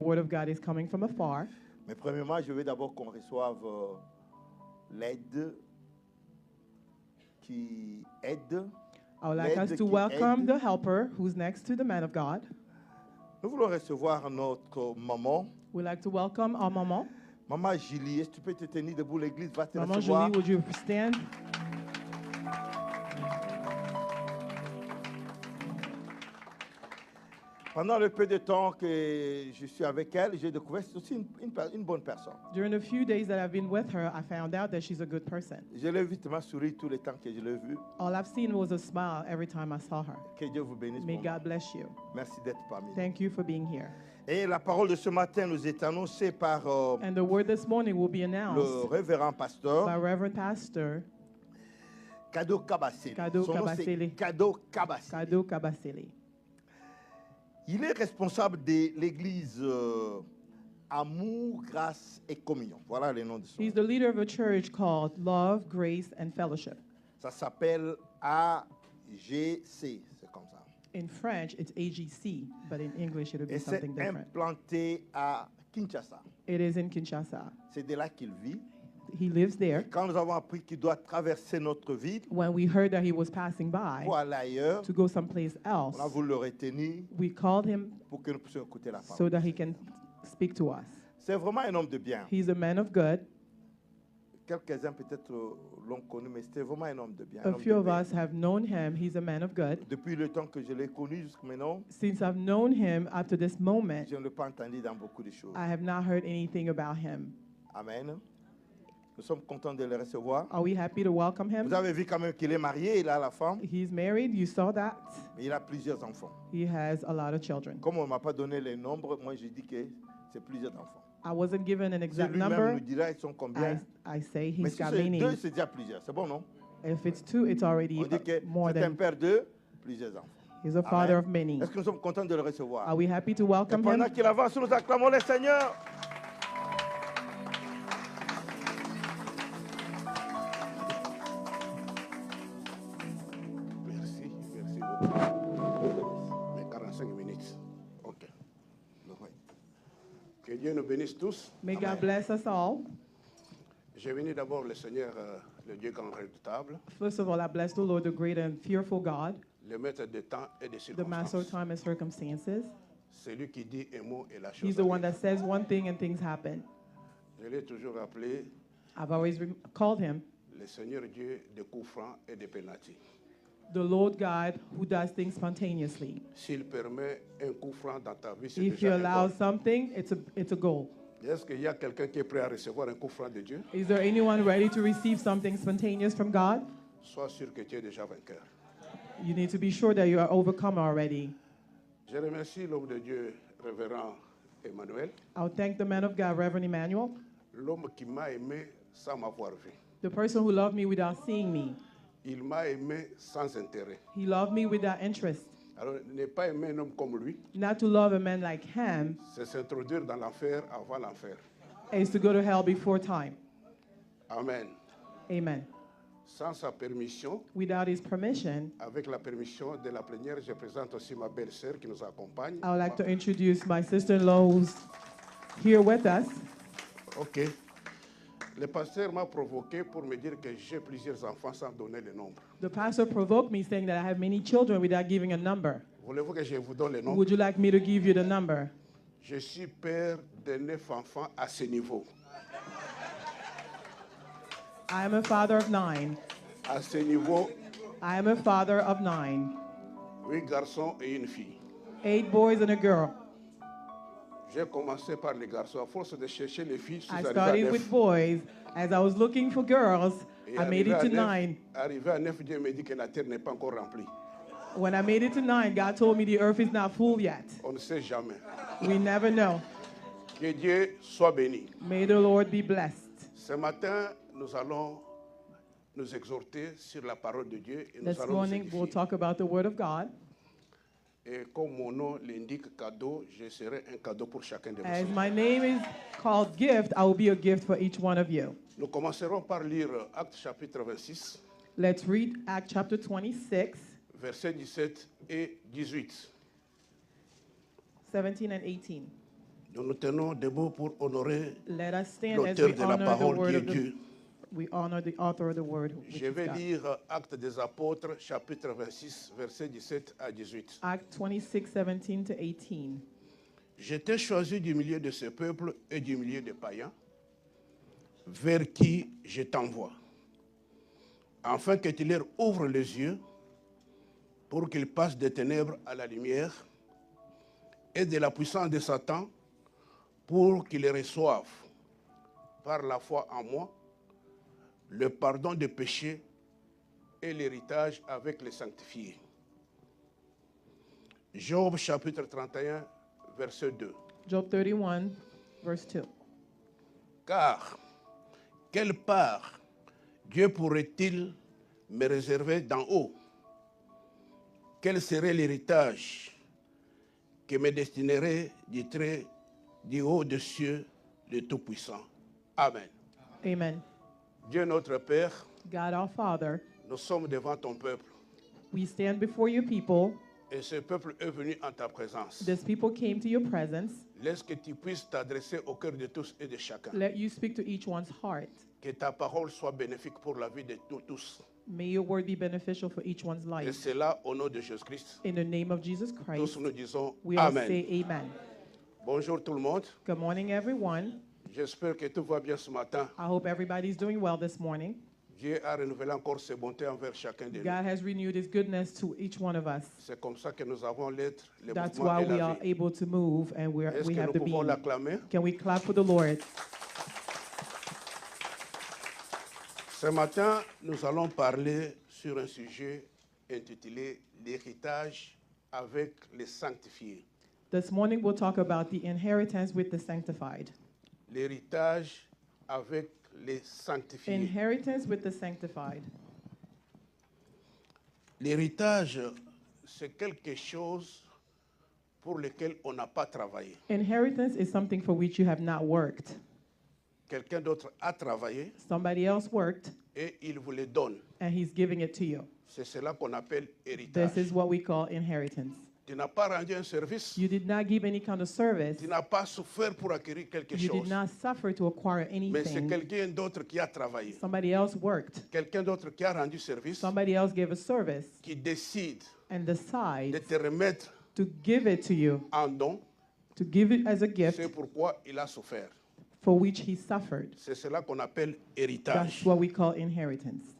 word of God is coming from afar. Mais premièrement, je veux d'abord qu'on reçoive l'aide qui aide. I would like us L'aide to qui welcome aide. the helper who's next to the man of God. Nous voulons recevoir notre maman. We'd like to welcome our maman. Maman Julie, est-ce que tu peux te tenir debout? L'église va te Maman recevoir. Julie, would you stand? Pendant le peu de temps que je suis avec elle, j'ai découvert que c'est aussi une bonne personne. During the few days that I've been with her, I found out that she's a good person. Je l'ai vu tellement sourire tous les temps que je l'ai vu. All I've seen was a smile every time I saw her. Que Dieu vous bénisse. May pour moi. God bless you. Merci d'être parmi nous. Thank you for being here. Et la parole de ce matin nous est annoncée par And the word this morning will be le announced révérend pasteur by Reverend Pastor Kado Kabasele. Kado Son nom, c'est Kabasele. Kado Kabasele. Kado Kabasele. Il est responsable de l'église Amour, Grâce et Communion. Voilà les noms de son. He's the leader of a church called Love, Grace, and Fellowship. Ça s'appelle AGC, c'est comme ça. In French, it's AGC, but in English, it would be Et c'est something different. implanté à Kinshasa. It is in Kinshasa. C'est de là qu'il vit. He lives there. Quand nous avons appris qu'il doit traverser notre ville When we heard that he was passing by pour aller ailleurs, to go someplace else, on a voulu le retenir we called him pour que nous puissions écouter la parole. so that he can speak to us. C'est vraiment un homme de bien. He's a man of good. Quelques-uns peut-être l'ont connu, mais c'était vraiment un homme de bien. un A homme few de of bien. us have known him. He's a man of good. Depuis le temps que je l'ai connu jusqu'à maintenant, Since I've known him up to this moment, je ne l'ai pas entendu dans beaucoup de choses. I have not heard anything about him. Amen. Nous sommes contents de le recevoir. Are we happy to welcome him? Vous avez vu quand même qu'il est marié, il a la femme, He's married. You saw that. mais il a plusieurs enfants. He has a lot of children. Comme on ne m'a pas donné les nombres, moi je dis que c'est plusieurs enfants. I wasn't given an Si exact lui-même number. nous dira ils sont combien. I say Mais he's si got c'est many. deux, c'est déjà plusieurs. C'est bon, non? If it's two, it's already On dit que more c'est un than. père de plusieurs enfants. He's a father Amen. of many. Est-ce que nous sommes contents de le recevoir? Are we happy to Et welcome pendant him? qu'il avance, nous acclamons le Seigneur. Merci beaucoup. Les 45 minutes. OK. Que Dieu nous bénisse tous. May God bless us all. J'ai béni d'abord le Seigneur, le Dieu grand redoutable, First of all, I bless the Lord, the great and fearful God, le maître des temps et des the master of circonstances. time and circumstances. Celui qui dit un mot et la chose He's the one arrive. that says one thing and things happen. Je l'ai toujours appelé I've always called him le Seigneur Dieu des coups francs et des pénaltys. the Lord God who does things spontaneously. S'il permet un coup franc dans ta vie, c'est If you déjà un allow goal. something, it's a goal. Est-ce qu'il y a quelqu'un qui est prêt à recevoir un coup franc de Dieu? Is there anyone ready to receive something spontaneous from God? Sois sûr que tu es déjà vainqueur. You need to be sure that you are overcome already. Je remercie l'homme de Dieu, révérend Emmanuel, I'll thank the man of God, Reverend Emmanuel, l'homme qui m'a aimé sans m'avoir vu. the person who loved me without seeing me. Il m'a aimé sans intérêt. He loved me without interest. Alors, ne pas aimer un homme comme lui, Not to love a man like him c'est s'introduire dans l'enfer avant l'enfer. is to go to hell before time. Amen. Amen. Sans sa permission, Without his permission, avec la permission de la plénière, je présente aussi ma belle-sœur qui nous accompagne. I would like to introduce my sister-in-law who's here with us. OK. Le pasteur m'a provoqué pour me dire que j'ai plusieurs enfants sans donner le nombre. The pastor provoked me saying that I have many children without giving a number. Voulez-vous que je vous donne le nombre? Would you like me to give you the number? Je suis père de 9 enfants à ce niveau. I am a father of 9. À ce niveau, I am a father of 9. 8 garçons et une fille. 8 boys and a girl. J'ai commencé par les garçons. À force de chercher les filles, je suis I arrivé à started 9. with boys. As I was looking for girls, Et I made it to 9. Arrivé à 9, Dieu me dit que la terre n'est pas encore remplie. When I made it to 9, God told me the earth is not full yet. On ne sait jamais. We never know. Que Dieu soit béni. May the Lord be blessed. Ce matin, nous allons nous exhorter sur la parole de Dieu et nous This allons nous morning, we'll édifier. talk about the Word of God. Et comme mon nom l'indique, cadeau, je serai un cadeau pour chacun de As vous. my name is called gift, I will be a gift for each one of you. Nous commencerons par lire Actes chapitre 26, Let's read Acts chapter 26, versets 17 et 18. 17 and 18. Nous nous tenons debout pour honorer Let us stand as l'auteur we de la honor the parole word qui est of the, Dieu. we honor the author of the word, which Je is vais God. lire Actes des Apôtres, chapitre 26, versets 17 à 18. Acts 26:17 to 18. J'étais choisi du milieu de ce peuple et du milieu des païens, vers qui je t'envoie, afin que tu leur ouvres les yeux pour qu'ils passent des ténèbres à la lumière et de la puissance de Satan pour qu'ils reçoivent, par la foi en moi, le pardon des péchés et l'héritage avec les sanctifiés. Job chapitre 31, verset 2. Job 31, verse 2. Car, quelle part Dieu pourrait-il me réserver d'en haut? Quel serait l'héritage que me destinerait du trait du haut des cieux, le Tout-Puissant? Amen. Amen. Dieu notre Père, God our Father, nous sommes devant ton peuple. we stand before your people. Et ce peuple est venu en ta présence. This people came to your presence. Laisse que tu puisses t'adresser au cœur de tous et de chacun. Let you speak to each one's heart. Que ta parole soit bénéfique pour la vie de nous tous. May your word be beneficial for each one's Et life. cela au nom de Jésus-Christ. In the name of Jesus Tous Christ, nous disons we all Amen. say amen. Bonjour tout le monde. Good morning, everyone. J'espère que tout va bien ce matin. I hope everybody's doing well this morning. Dieu a renouvelé encore ses bontés envers chacun de nous. God has renewed his goodness to each one of us. C'est comme ça que nous avons l'être, le That's mouvement why et we la are vie. able to move and we Est-ce que have nous the pouvons being. l'acclamer? Can we clap for the Lord? Ce matin, nous allons parler sur un sujet intitulé l'héritage avec les sanctifiés. This morning we'll talk about the inheritance with the sanctified. L'héritage avec les sanctifiés. Inheritance with the sanctified. L'héritage, c'est quelque chose pour lequel on n'a pas travaillé. Inheritance is something for which you have not worked. Quelqu'un d'autre a travaillé Somebody else worked et il vous le donne. and he's giving it to you. C'est cela qu'on appelle This héritage. is what we call inheritance. Tu n'as pas rendu un service, You did not give any kind of service. tu n'as pas souffert pour acquérir quelque You did chose. not suffer to acquire Mais c'est anything. quelqu'un d'autre qui a travaillé. Somebody else worked. Quelqu'un d'autre qui a rendu service, Somebody else gave a service qui décide and de decides te remettre to give it to you, en don. to give it as a gift C'est pourquoi il a souffert. for which he suffered. C'est cela qu'on appelle That's héritage. what we call inheritance.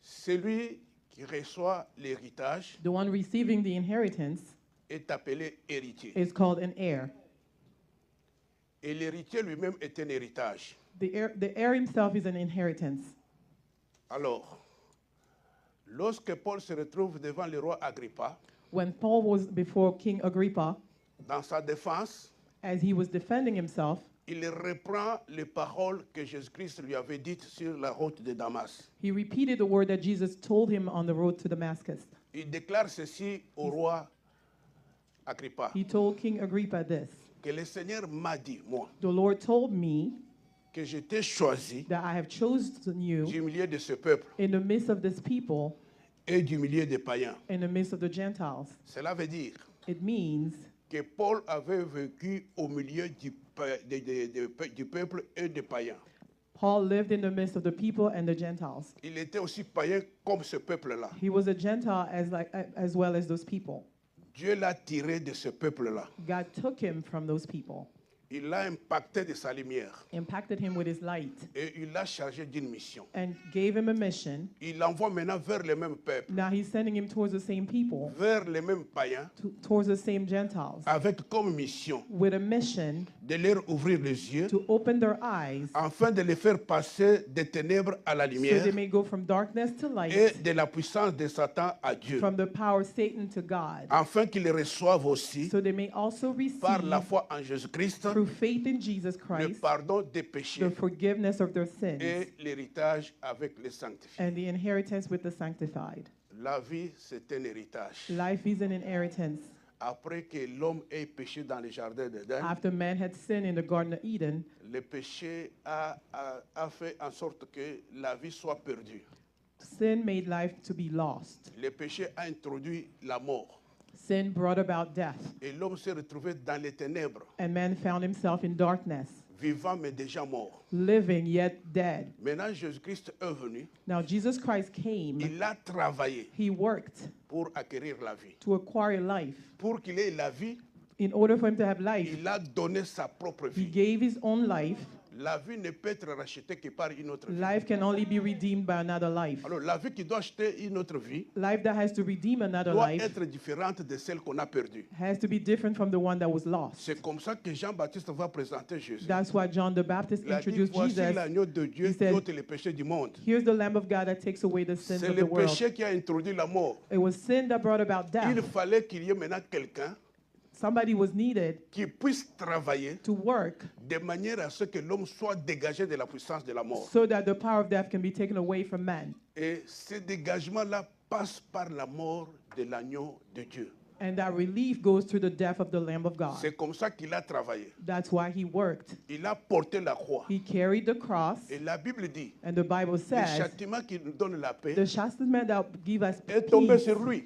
Celui qui reçoit l'héritage The one receiving the inheritance est appelé héritier. is called an heir. Et l'héritier lui-même est un héritage. The heir himself is an inheritance. Alors, lorsque Paul se retrouve devant le roi Agrippa, When Paul was before King Agrippa, dans sa défense, as he was defending himself, il reprend les paroles que Jésus-Christ lui avait dites sur la route de Damas. he repeated the word that Jesus told him on the road to Damascus. Il déclare ceci au roi Agrippa, He told King Agrippa this: que le Seigneur m'a dit, moi, the Lord told me que je t'ai choisi that I have chosen you du milieu de ce peuple in the midst of this people, et du milieu des païens. in the midst of the Gentiles. Cela veut dire It means que Paul avait vécu au milieu du peuple et des païens. Paul lived in the midst of the people and the Gentiles. Il était aussi païen comme ce peuple-là. He was a Gentile as well as those people. Dieu l'a tiré de ce peuple-là. God took him from those people, Il l'a impacté de sa lumière impacted him with his light, et il l'a chargé d'une mission. and gave him a mission. Il l'envoie maintenant vers les mêmes peuples, Now he's sending him towards the same people, vers les mêmes païens, towards the same Gentiles, avec comme mission with a mission de leur ouvrir les yeux to open their eyes afin de les faire passer des ténèbres à la so lumière they may go from darkness to et light, de la puissance de Satan à Dieu, from the power of Satan to God, afin qu'ils reçoivent aussi, so they may also par la receive, foi en Jésus-Christ, through faith in Jesus le Christ, pardon des péchés the forgiveness of their sins et l'héritage avec les sanctifiés. and the inheritance with the sanctified. La vie, c'est un héritage. Life is an inheritance. Après que l'homme ait péché dans le jardin d'Éden, After man had sinned in the Garden of Eden, le péché a fait en sorte que la vie soit perdue. sin made life to be lost. Le péché a introduit la mort. Sin brought about death, Et l'homme s'est retrouvé dans les ténèbres, and man found himself in darkness, vivant mais déjà mort. living yet dead. Maintenant, Jésus-Christ est venu. Now, Jesus Christ came, Il a travaillé he worked pour acquérir la vie. to acquire life. Pour qu'il ait la vie, In order for him to have life, il a donné sa propre he vie. gave his own life. La vie ne peut être rachetée que par une autre vie. Life can only be redeemed by another life. Alors, la vie qui doit acheter une autre vie Life that has to redeem another doit life être différente de celle qu'on a perdue. has to be different from the one that was lost. C'est comme ça que Jean-Baptiste va présenter Jésus. That's why John the Baptist Il a dit, introduced voici Jesus. l'agneau de Dieu He qui said, ôte les péchés du monde. Here's the Lamb of God that takes away the sins C'est of le the world. péché qui a introduit la mort. It was sin that brought about Il death. fallait qu'il y ait maintenant quelqu'un Somebody was needed qui puisse travailler to work de manière à ce que l'homme soit dégagé de la puissance de la mort. so that the power of death can be taken away from man. Et ce dégagement-là passe par la mort de l'agneau de Dieu. And that relief goes through the death of the Lamb of God. C'est comme ça qu'il a travaillé. That's why he worked. Il a porté la croix. He carried the cross, Et la Bible dit, and the Bible le says châtiment qui nous donne la paix the chastisement that give us est tombé peace sur lui.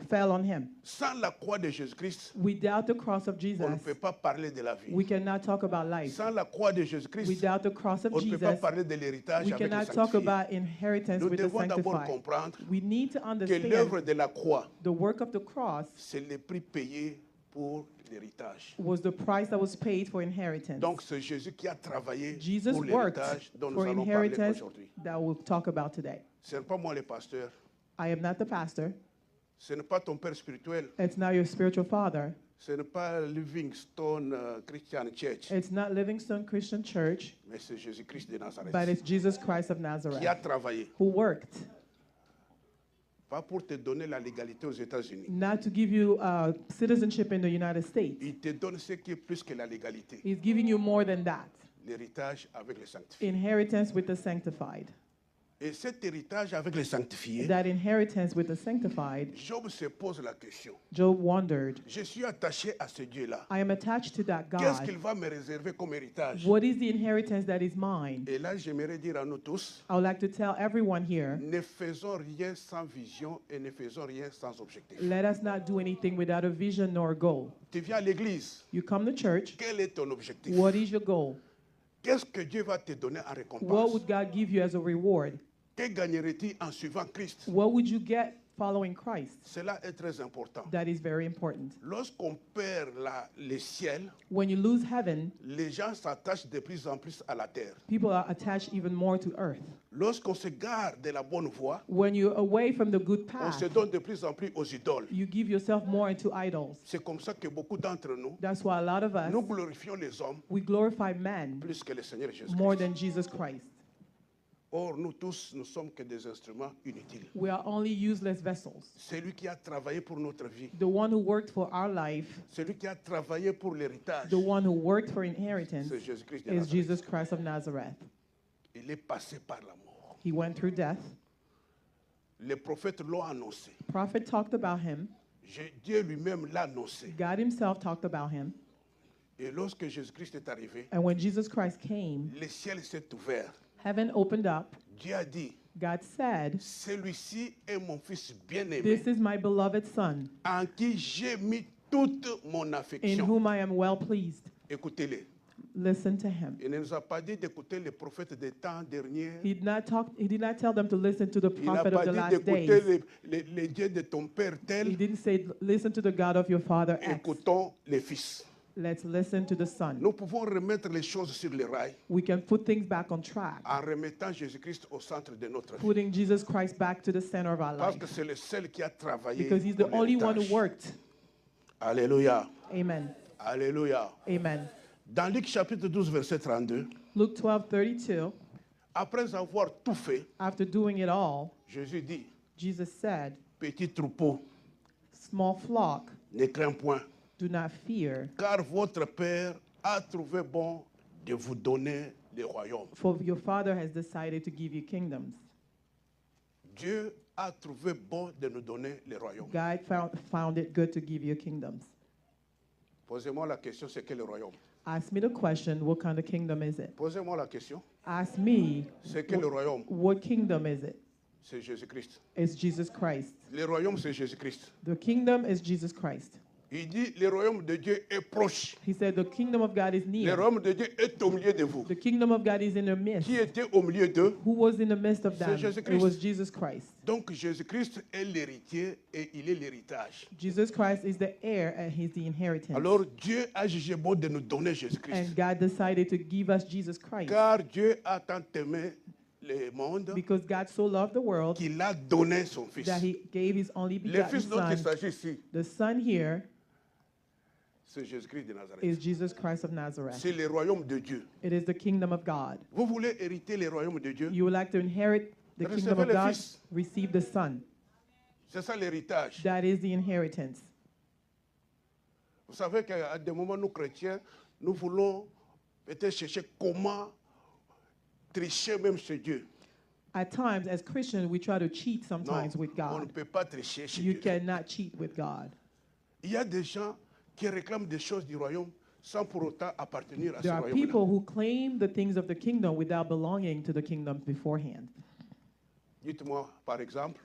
fell on him. Sans la croix de Jésus-Christ, Without the cross of on ne Jesus, peut pas parler de la vie. we cannot talk about life. Sans la croix de Jésus-Christ, Without the cross of on ne peut pas Jesus, parler de l'héritage we avec les cannot talk sanctifiés. about inheritance Nous with the devons d'abord sanctified. comprendre We need to que understand l'œuvre de la croix, the work of the cross c'est le prix payé pour l'héritage. was the price that was paid for inheritance. Donc c'est Jésus qui a travaillé Jesus pour worked l'héritage dont nous for allons parler inheritance aujourd'hui. that we'll talk about today. Ce n'est pas moi le pasteur, I am not the pastor. ce n'est pas ton père spirituel, It's not your spiritual father. ce n'est pas Livingstone Christian Church, It's not Livingstone Christian Church, mais c'est Jésus-Christ de Nazareth but it's Jesus Christ of qui a Nazareth travaillé, who worked, pas pour te donner la légalité aux États-Unis. not to give you citizenship in the United States. Il te donne ce qui est plus que la légalité, He's giving you more than that. l'héritage avec les sanctifiés. Inheritance with the sanctified. Et cet héritage avec les sanctifiés, That inheritance with the sanctified, Job se pose la question. Job wondered, Je suis attaché à ce Dieu-là. I am attached to that Qu'est-ce qu'il God. va me réserver comme héritage? What is the inheritance that is mine? Et là, j'aimerais dire à nous tous, I would like to tell everyone here, ne faisons rien sans vision et ne faisons rien sans objectif. let us not do anything without a vision nor a goal. Tu viens à l'église, You come to church, quel est ton objectif? what is your goal? Qu'est-ce que Dieu va te donner en What récompense? would God give you as a reward? Que gagnerais-tu en suivant Christ? What would you get following Christ? Cela est très important. That is very important. Lorsqu'on perd le ciel, When you lose heaven, les gens s'attachent de plus en plus à la terre. people are attached even more to earth. Lorsqu'on se garde de la bonne voie, When you're away from the good on path, se donne de plus en plus aux idoles. you give yourself more into idols. C'est comme ça que beaucoup d'entre nous, That's why a lot of us, nous glorifions les hommes we glorify man plus que le Seigneur more Jésus-Christ. than Jesus Christ. Or, nous tous, nous sommes que des instruments inutiles. We are only useless vessels. Celui qui a travaillé pour notre vie, The one who worked for our life, celui qui a travaillé pour l'héritage, the one who worked for inheritance, c'est Jésus-Christ de is Nazareth. Jesus Christ of Nazareth. Il est passé par la mort. He went through death. Les prophètes l'ont annoncé. Prophet talked about him. Dieu lui-même l'a annoncé. God himself talked about him. Et lorsque Jésus-Christ est arrivé, And when Jesus Christ came, le ciel s'est ouvert. heaven opened up. Dieu a dit, God said, celui-ci est mon fils bien-aimé, "This is my beloved son, en qui j'ai mis toute mon in affection. whom I am well pleased." Écoutez-le. Listen to him. Il ne nous a pas dit d'écouter les prophètes des temps derniers. He did not tell them to listen to the Il n'a prophet pas of the dit last d'écouter days. les dieux de ton père He tel. didn't say, listen to the God of your father X. Écoutons les fils. Let's listen to the son. Nous pouvons remettre les choses sur les rails We can put things back on track, en remettant Jésus-Christ au centre de notre vie. putting Jesus Christ back to the center of our Parce que life. c'est le seul qui a travaillé. Because he's the pour only one who l'héritage. worked. Alléluia. Amen. Alléluia. Amen. Dans Luc chapitre 12, verset 32, Luke 12:32, après avoir tout fait, after doing it all, Jésus dit, Jesus said, petit troupeau, "Small flock, ne crains point, do not fear, car votre Père a trouvé bon de vous donner le royaume. for your father has decided to give you kingdoms." Dieu a trouvé bon de nous donner le royaume. God found it good to give you kingdoms. Posez-moi la question, c'est quel le royaume? Ask me the question, what kind of kingdom is it? Posez-moi la question, Ask me, c'est quel le royaume? what kingdom is it? c'est Jésus-Christ. is Jesus Christ. Le royaume, c'est Jésus-Christ. The kingdom is Jesus Christ. Il dit, le royaume de Dieu est proche. He said the kingdom of God is Le near. royaume de Dieu est au milieu de vous. The kingdom of God is in their midst. Qui était au milieu d'eux? Who was in the midst of C'est them? Jésus-Christ. It was Jesus Christ. Donc Jésus-Christ est l'héritier et il est l'héritage. Jesus Christ is the heir and he's the inheritance. Alors Dieu a jugé bon de nous donner Jésus-Christ. And God decided to give us Jesus Christ Car Dieu a tant aimé le monde because God so loved the world qu'il a donné son Fils. that he gave his only Le begotten Fils dont il Son. s'agit ici, The Son here c'est Jésus-Christ de is Nazareth. Jesus Christ of Nazareth. C'est le royaume de Dieu. It is the kingdom of God. Vous voulez hériter le royaume de Dieu? You would like to inherit the Recevez kingdom of le God? Fils. Receive the Son. C'est ça l'héritage. That is the inheritance. Vous savez qu'à des moments, nous chrétiens, nous voulons peut-être chercher comment tricher même chez Dieu. At times, as Christians, we try to cheat Non, sometimes with on ne God. peut pas tricher chez You Dieu. cannot cheat with God. Il y a des gens qui réclament des choses du royaume sans pour autant appartenir à ce There are royaume-là. people who claim the things of the kingdom without belonging to the kingdom beforehand. Dites-moi, par exemple,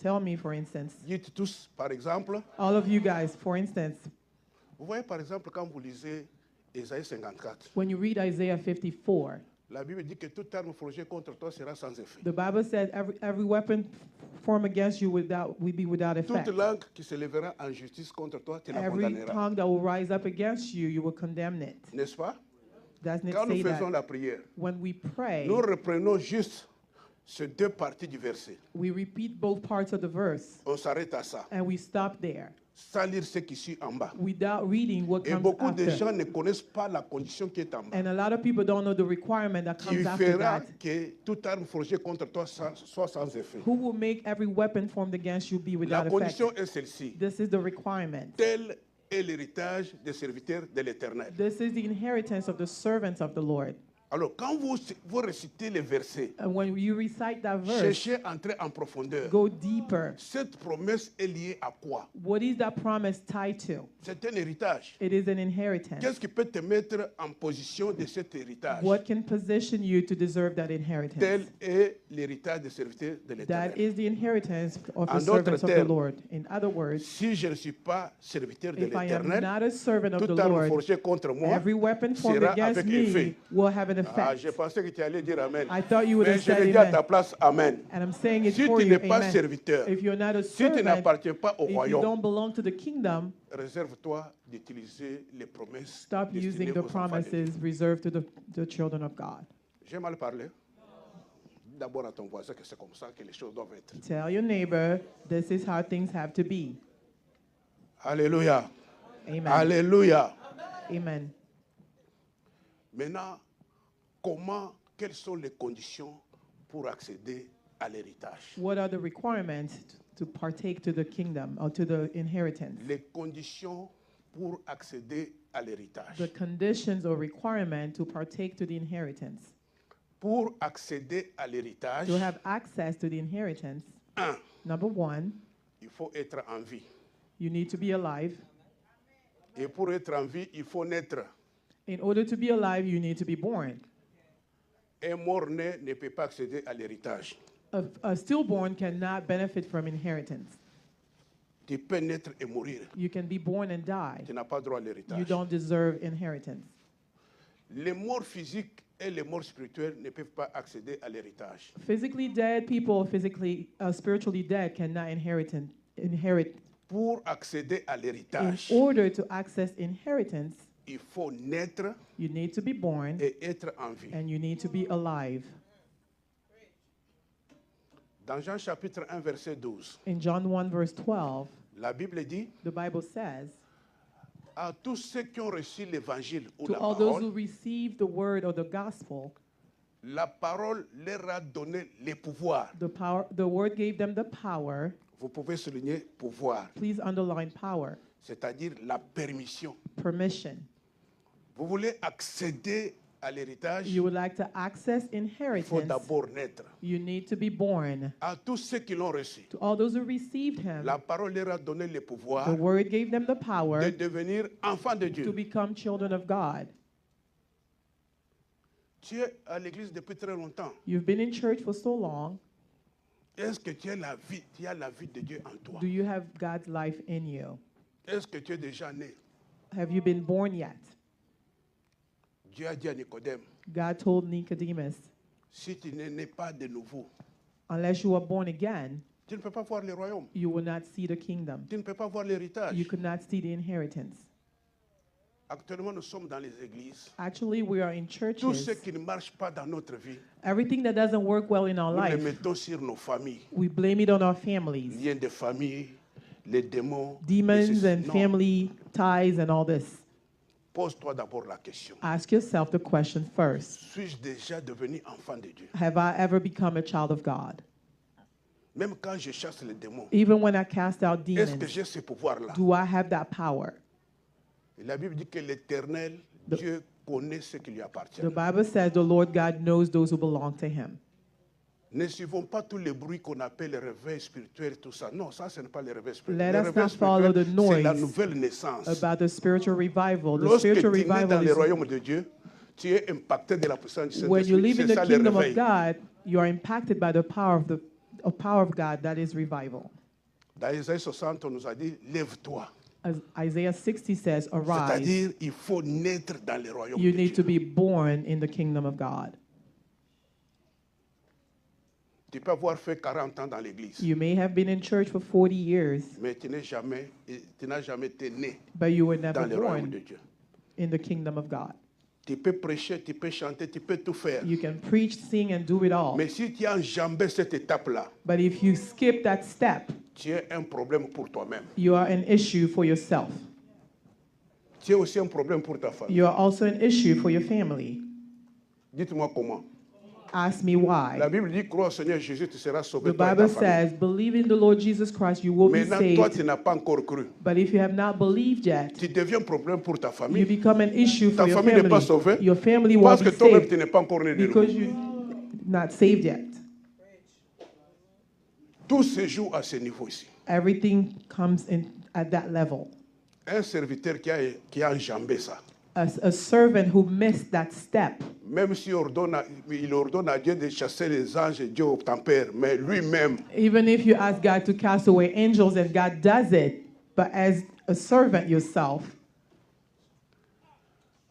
Tell me, for instance, dites tous, par exemple, all of you guys, for instance, vous voyez par exemple quand vous lisez Ésaïe 54, when you read Isaiah 54, la Bible dit que toute arme forgée contre toi sera sans effet. the Bible says every weapon formed against you will be without effect. Toute langue qui se lèvera en justice contre toi, tu la Every condamneras. tongue that will rise up against you, you will condemn it. N'est-ce pas? Doesn't it Quand nous say faisons that? la prière, When we pray, nous reprenons juste ces deux parties du verset. we repeat both parts of the verse On s'arrête à ça, and we stop there sans lire ce qui suit en bas. without reading what Et comes beaucoup de after. gens ne connaissent pas la condition qui est en bas. And a lot of people don't know the requirement that Qui comes after fera that. que toute arme forgée contre toi soit sans effet. Who will make every weapon formed against you be La without effect? condition est celle-ci. This is the requirement. Tel est l'héritage des serviteurs de l'Éternel. This is the inheritance of the servants of the Lord. Alors, quand vous récitez les versets, And when you recite that verse, cherchez à entrer en profondeur. go deeper. Cette promesse est liée à quoi? What is that promise tied to? C'est un héritage. It is an inheritance. Qu'est-ce qui peut te mettre en position de cet héritage? What can position you to deserve that inheritance? Tel est l'héritage des serviteurs de That l'Éternel. is the inheritance of En the d'autres servants of the termes, Lord. In other words, Si je ne suis pas serviteur de if I am l'Éternel, not a servant of the toute arme Lord, forgée contre moi every weapon formed sera against avec me effet. will have an Ah, effect. je pensais que tu allais dire Amen. I thought you would Mais have je le said dis à amen. ta place, Amen. And I'm saying it Si for tu you, n'es pas amen. serviteur, If you're not a si tu servant, n'appartiens pas au if you royaume, don't belong to the kingdom, réserve-toi d'utiliser les promesses stop destinées using the aux enfants de Dieu. promises reserved to the children of God. J'ai mal parlé. D'abord à ton voisin que c'est comme ça que les choses doivent être. Tell your neighbor, this is how things have to be. Alléluia. Amen. Alléluia. Amen. Maintenant, quelles sont les conditions pour accéder à l'héritage? What are the requirements to partake to the kingdom or to the inheritance? Les conditions pour accéder à l'héritage. The conditions or requirement to partake to the inheritance. Pour accéder à l'héritage, To have access to the inheritance, un, number one, il faut être en vie. you need to be alive. Et pour être en vie, il faut naître. In order to be alive, you need to be born. Un mort-né ne peut pas accéder à l'héritage. A stillborn cannot benefit from inheritance. Tu peux naître et mourir. You can be born and die. Tu n'as pas droit à You l'héritage. don't deserve inheritance. Les morts physiques et les morts spirituels ne peuvent pas accéder à l'héritage. Physically dead people, spiritually dead, cannot inherit. Pour accéder à In l'héritage, order to access inheritance, il faut naître you need to be born et être en vie. and you need to be alive. Dans Jean chapitre 1, verset 12, In John 1, verse 12, la Bible dit, the Bible says, à tous ceux qui ont reçu l'évangile ou to la all those who parole, receive the word or the gospel, la parole leur a donné le pouvoir. the word gave them the power. Vous pouvez souligner pouvoir, Please underline power, c'est-à-dire la permission. permission. Vous voulez accéder à l'héritage, You would like to access il faut inheritance, d'abord naître. you need to be born. À tous ceux qui l'ont reçu, To all those who received him, la parole leur a donné le pouvoir the word gave them the de power devenir enfants de to Dieu. become children of God. Tu es à l'église depuis très longtemps. You've been in church for so long. Est-ce que tu as la vie de Dieu en toi? Do you have God's life in you? Est-ce que tu es déjà né? Have you been born yet? Dieu a dit à Nicodème, God told Nicodemus, si tu n'es né pas de nouveau, unless you are born again, tu ne peux pas voir le royaume. you will not see the kingdom. Tu ne peux pas voir l'héritage. You could not see the inheritance. Actuellement, nous sommes dans les églises. Actually, we are in Tout ce churches. qui ne marche pas dans notre vie, Everything that doesn't work well in our nous le life, mettons sur nos familles. we blame it on our families. Liens de famille, les démons. Demons and Non. family ties and all this. Pose-toi d'abord la question. Ask yourself the question first. Suis-je déjà devenu enfant de Dieu? Have I ever become a child of God? Même quand je chasse les démons, Even when I cast out est-ce que demons, j'ai ce pouvoir-là? do I have that power? Et la Bible dit que l'Éternel, Dieu connaît ce qui lui appartient. The Bible says the Lord God knows those who belong to him. Ne suivons pas tous les bruits qu'on appelle le réveil spirituel, tout ça. Non, ça, ce n'est pas le réveil spirituel. Let Le us réveil not follow the spirituel, c'est la noise nouvelle naissance. about the spiritual revival. The Lorsque tu spiritual es né dans revival le is royaume de Dieu, tu es impacté de la puissance du when you Saint-Esprit. live in C'est the ça le kingdom of réveil. God, you are impacted by the power of God. That is revival. Dans Isaïe 60, on nous a dit, lève-toi. As Isaiah 60 says, arise. C'est-à-dire, il faut naître dans le royaume You de need Dieu. to be born in the kingdom of God. Tu peux avoir fait 40 ans dans l'église, You may have been in church for 40 years, mais tu n'as jamais été né but you were dans never le royaume de born Dieu. in the kingdom of God. Tu peux prêcher, tu peux chanter, tu peux tout faire. You can preach, sing, and do it all. Mais si tu as enjambé cette étape-là, But if you skip that step, tu as un problème pour toi-même. you are an issue for yourself. Tu as aussi un problème pour ta famille. You are also an issue for your family. Dites-moi comment. Ask me La why. Bible dit, crois au Seigneur Jésus, tu seras sauvé. The toi et ta Bible famille. says, believe in the Lord Jesus Christ, you will be Maintenant, toi, saved. tu n'as pas encore cru. But if you have not believed yet, Tu deviens un problème pour ta you famille. become an issue Ta for your famille n'est pas family. sauvée Your family parce won't que be toi-même, tu saved n'es pas encore né de because nouveau. you're not saved yet. Tout se joue à ce niveau ici. Everything comes in at that level. Un serviteur qui a enjambé ça, A servant who missed that step, même s'il ordonne à Dieu de chasser les anges, Dieu obtempère, mais lui-même, even if you ask God to cast away angels and God does it, but as a servant yourself,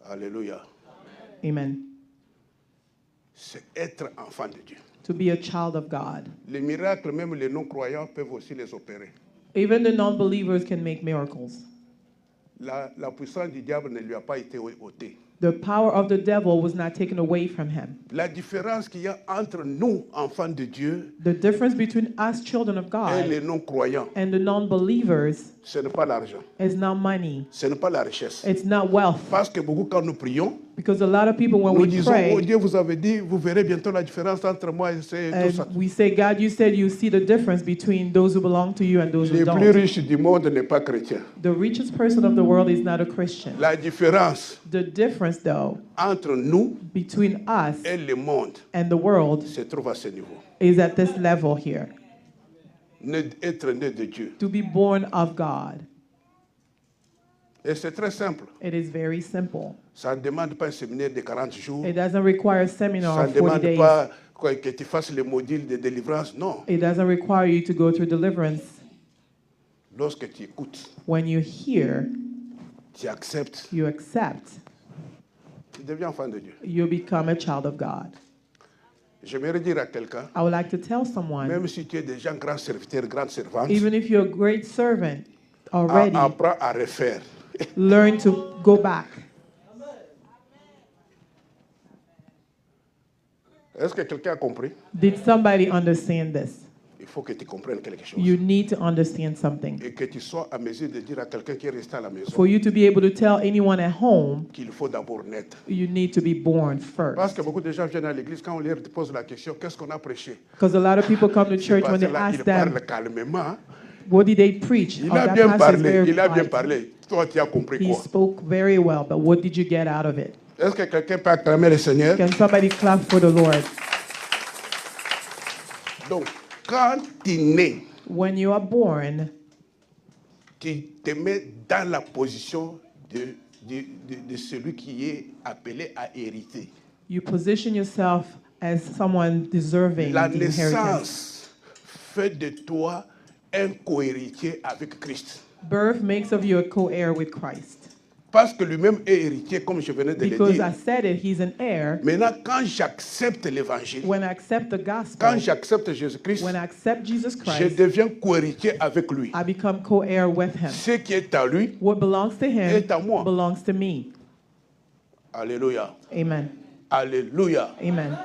alléluia, amen, c'est être enfant de Dieu. to be a child of God. Les miracles, même les non-croyants peuvent aussi les opérer. Even the non-believers can make miracles. La puissance du diable ne lui a pas été ôtée. The power of the devil was not taken away from him. La différence qu'il y a entre nous, enfants de Dieu, The difference between us, children of et les God, non-croyants, and the non-believers ce n'est pas l'argent, is not money. ce n'est pas la richesse. It's not wealth. Parce que beaucoup, quand nous prions, Because a lot of people, when nous we disons, oh pray, Dieu, vous avez dit, vous verrez bientôt la différence entre moi et tout ça. and we say, God, you said you see the difference between those who belong to you and those who Le plus don't. riche du monde n'est pas chrétien. The richest person of the world is not a Christian. La différence The difference, though, entre nous between us et le monde and the world se trouve à ce niveau. is at this level here. Être né de Dieu. To be born of God. Et c'est très simple. It is very simple. Ça ne demande pas un séminaire de 40 jours. It doesn't require a seminar Ça of ne 40 demande days. pas que tu fasses le module de délivrance. Non. It doesn't require you to go through deliverance. Lorsque tu écoutes, When you hear, tu acceptes, you accept, tu deviens enfant de Dieu. you become a child of God. J'aimerais dire à quelqu'un, I would like to tell someone, même si tu es déjà un grand serviteur, grande servante, even if you're a great servant already, apprends à refaire. learn to go back. Est-ce que quelqu'un a compris? Did somebody understand this? Il faut que tu comprennes quelque chose. You need to understand something. Et que tu sois à mesure de dire à quelqu'un qui est resté à la maison For you to be able to tell anyone at home, qu'il faut d'abord naître. you need to be born Parce first. que beaucoup de gens viennent à l'église, quand on leur pose la question, qu'est-ce qu'on a prêché? Because a lot of people come to church, when Parce they que là, ask il them, parle calmement. what did they preach? Il Oh, a that bien pastor is parlé, very il a bien quiet. parlé. Toi, tu as compris He quoi? spoke very well, but what did you get out of it? Est-ce que quelqu'un peut acclamer le Seigneur? Can somebody clap for the Lord? Donc, quand tu nais, When you are born, tu te mets dans la position de celui qui est appelé à hériter. you position yourself as someone deserving La the inheritance. naissance fait de toi un co-héritier avec Christ. Birth makes of you a co-heir with Christ. Parce que lui-même est héritier, comme je venais de le Because dire. I said it, he's an heir. Maintenant, quand j'accepte l'évangile, When I accept the gospel, quand j'accepte Jésus-Christ, when I accept Jesus je Christ, deviens co-héritier avec lui. I become co-heir with him. Ce qui est à lui, What belongs to him est à moi. belongs to me. Alléluia, Amen. alléluia. Amen.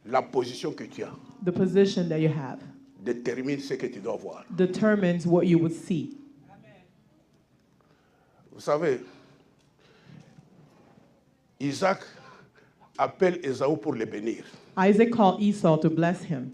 La position que tu as The position that you have détermine ce que tu dois voir. determines what you would see. Vous savez, Isaac appelle Ésaü pour le bénir. Isaac called Esau to bless him.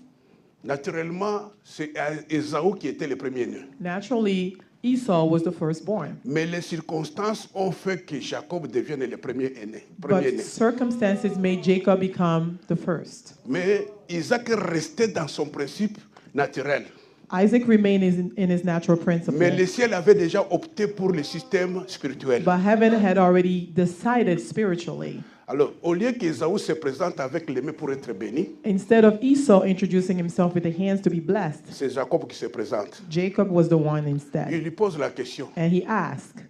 Naturellement, c'est Ésaü qui était le premier-né. Naturally, Esau was the firstborn. Mais les circonstances ont fait que Jacob devienne le premier-né. But circumstances made Jacob become the first. Mais Isaac est resté dans son principe naturel. Isaac remained in his natural Mais principle. le ciel avait déjà opté pour le système spirituel. But heaven had already decided spiritually. Alors, au lieu qu'Ésaü se présente avec les mains pour être béni, Instead of Esau introducing himself with the hands to be blessed, c'est Jacob qui se présente. Jacob was the one Il instead. lui pose la question. And he asked,